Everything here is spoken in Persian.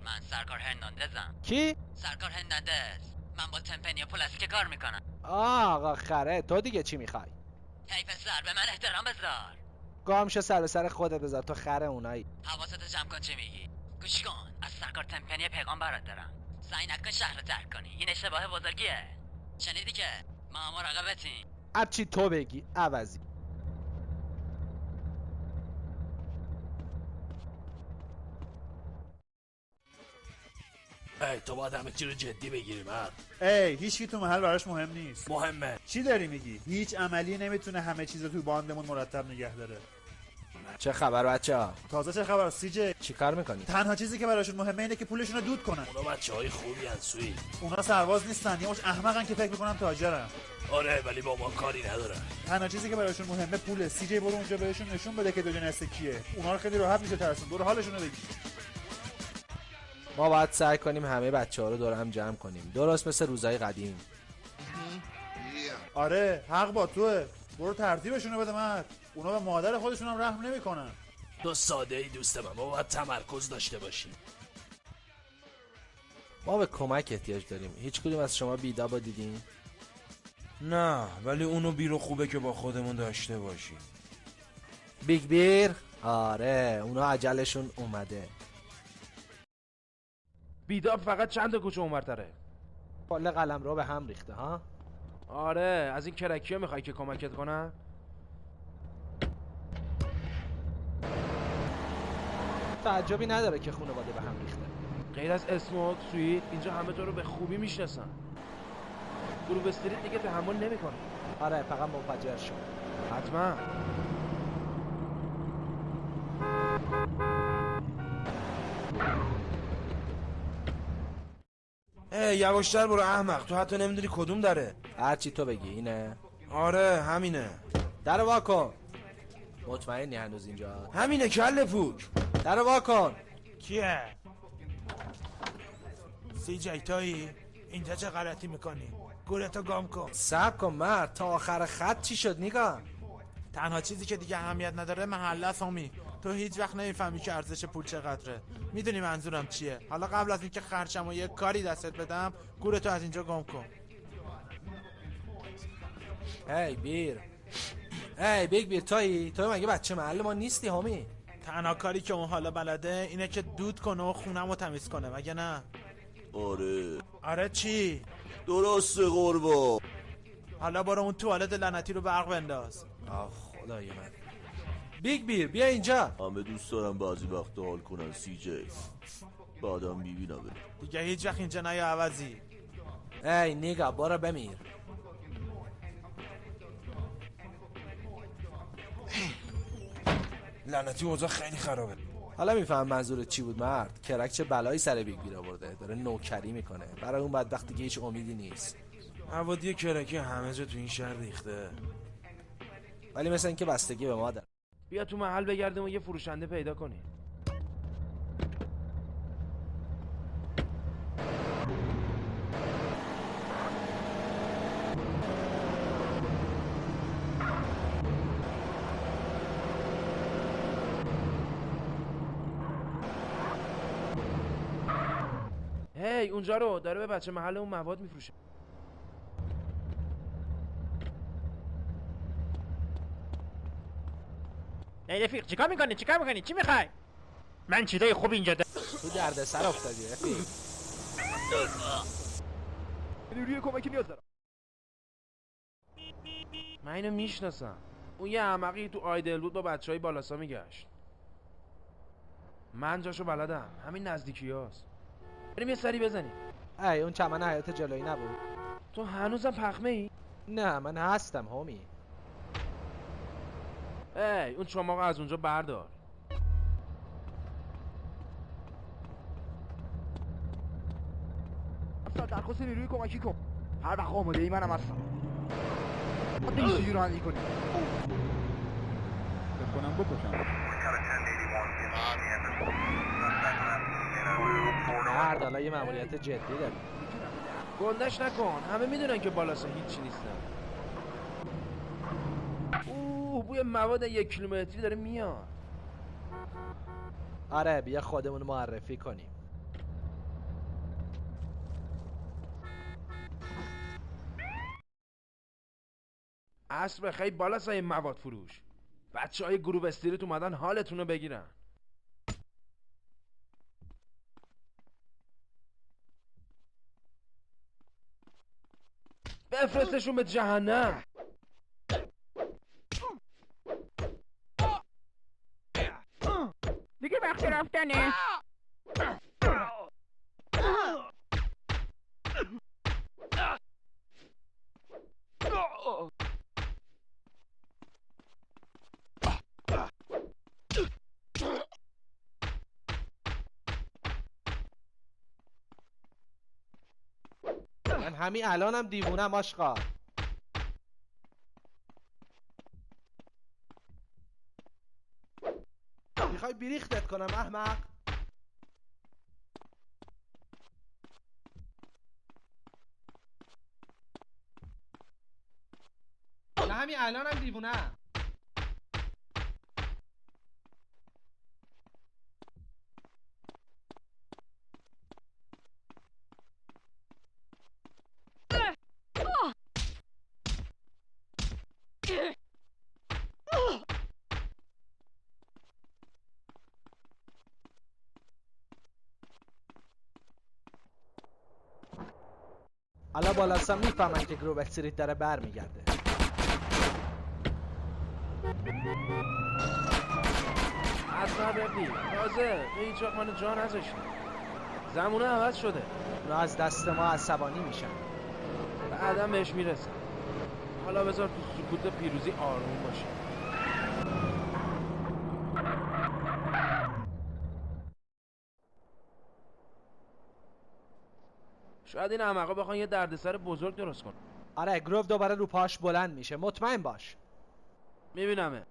من سرکار هرناندزم. کی؟ سرکار هرناندز. من با تمپنی پلاستیک کار میکنم. آقا خره، تو دیگه چی میخوای؟ حیف سر، به من احترام بذار. گامشو سر به سر خودت بذار، تو خره اونایی. حواستو جمع کن چی میگی. گوش کن، از سرکار تمپنی پیغام برات دارم. سعی نکن شهر رو ترک کنی، این اشتباه بزرگیه. شنیدی که ما مراقبتیم. هرچی تو بگی عوضی. ای تو باید همه چی رو جدی بگیری مرد. هیچکی تو محل براش مهم نیست. مهمه. چی داری میگی؟ هیچ عملی نمیتونه همه چیز رو تو باندمون مرتب نگه داره. چه خبر بچه‌ها؟ تازه چه خبر سی-جی؟ چی کار میکنی؟ تنها چیزی که براشون مهمه اینه که پولشون رو دود کنن. اونا بچه‌های خوبی ان سوی. اونا سرباز نیستن، یه مش احمقن که فکر میکنن تاجرن. آره ولی با ما کاری ندارن. تنها چیزی که براشون مهمه پوله. سی-جی برو اونجا بهشون نشون بده که دو جنسه کیه. اونا رو خیلی راحت میشه ترسون. برو حالشون رو بگیر. ما باید سعی کنیم همه بچه‌ها رو دور هم جمع کنیم، درست مثل روزای قدیم. آره حق با توه. برو ترتیبشون رو بده مرد. اونا به مادر خودشون هم رحم نمیکنن. تو ساده ای دوست من، ما باید تمرکز داشته باشیم. ما به کمک احتیاج داریم. هیچ کدوم از شما بیدابو دیدین؟ نه ولی اونو بیرو خوبه که با خودمون داشته باشیم. بیگ بیر؟ آره اونا عجلشون اومده. بیداب فقط چند تا کوچه اونورتره. کل قلم رو به هم ریخته ها. آره از این کرکی ها میخوای که کمکت کنم؟ تعجبی نداره که خانواده به هم ریخته. غیر از اسموک سویت اینجا همه تو رو به خوبی میشناسن. گروب استریت دیگه تحمل نمیکنه. آره فقط منفجر شد. حتما. یواشتر برو احمق، تو حتی نمیدونی کدوم داره. هرچی تو بگی. اینه؟ آره همینه. در وا کن. مطمئنی هنوز اینجا؟ همینه کله پوک. در وا کن. کیه؟ سی-جی تویی؟ اینجا چه غلطی میکنی؟ گورتو گم کن. صبر کن مرد، تا آخر خط چی شد نگاه؟ تنها چیزی که دیگه اهمیت نداره محله است همی. تو هیچ وقت نمیفهمی که ارزش پول چقدره. میدونی منظورم چیه؟ حالا قبل از اینکه خرچم و یه کاری دستت بدم گورتو از اینجا گم کن. هی بیر. هی بیگ بیر، توی مگه بچه محل ما نیستی همی؟ تنها کاری که اون حالا بلده اینه که دود کنه و خونمو تمیز کنه، مگه نه؟ آره چی؟ درسته قربا. حالا برو اون توالت لعنتی رو برق بنداز. آه خدای من. بیگ بیر بیا اینجا. همه دوست دارم بعضی وقتا حال کنن سی-جی. بعدم میبینم دیگه هیچ وقت اینجا نیا عوضی. ای نیگا برو بمیر. لعنتی اوضاع خیلی خرابه. حالا میفهم منظورت چی بود مرد. کرک چه بلایی سر بیگ بیر آورده، داره نوکری میکنه. برای اون بدبخت دیگه هیچ امیدی نیست. عوادی کرکی همه جا تو این شهر ریخته. ولی مثل اینکه بستگی به ما داره. بیا تو محل بگردیم و یه فروشنده پیدا کنیم. هی اونجا رو داره به بچه محل اون مواد میفروشه. ای رفیق چیکار میکنی چی میخوای؟ من چیزای خوب اینجا تو دردسر افتادی رفیق. نیروی کمکی نیاز دارم. من اینو میشناسم. اون یه احمقی تو آیدل بود با بچهای بالاسا میگشت. من جاشو بلدم، همین نزدیکی هاست. بریم یه سری بزنیم. ای اون چمن حیات جلویی نبود؟ تو هنوزم پخمه ای؟ نه من هستم همی. ای اون چماقو از اونجا بردار. افسر درخواست نیروی کمکی کن. هر وقت آماده ای منم هستم. باید اینجوری رو حلی کنیم. بکنم بکشم. مرد حالا یه مأموریت جدی داری. گندش نکن، همه میدونن که بالاسا هیچی نیستن. بوی مواد 1 کیلومتری داره میاد. آره بیا خودمون معرفی کنیم. عصر بخیر بالا سایه مواد فروش. بچه های گروه استریت اومدن حالتون رو بگیرن. بفرستشون به جهنم. دیگه وقت رفتنه. من همین الانم دیوونم آشقا. میخوای بیریختت کنم احمق؟ من همین الانم دیوونم. حالا بالاستان میفهمن که گروه استریت داره برمیگرده. اصلا ببین تازه تو هیچ وقت منو جا نذاشتی. زمونه عوض شده. اونا از دست ما عصبانی میشن. بعدم بهش میرسن. حالا بذار تو سکوت پیروزی آروم باشه. شاید این احمقا بخوان یه دردسر بزرگ درست کنن. آره گروه دوباره رو پاش بلند میشه، مطمئن باش. میبینمه.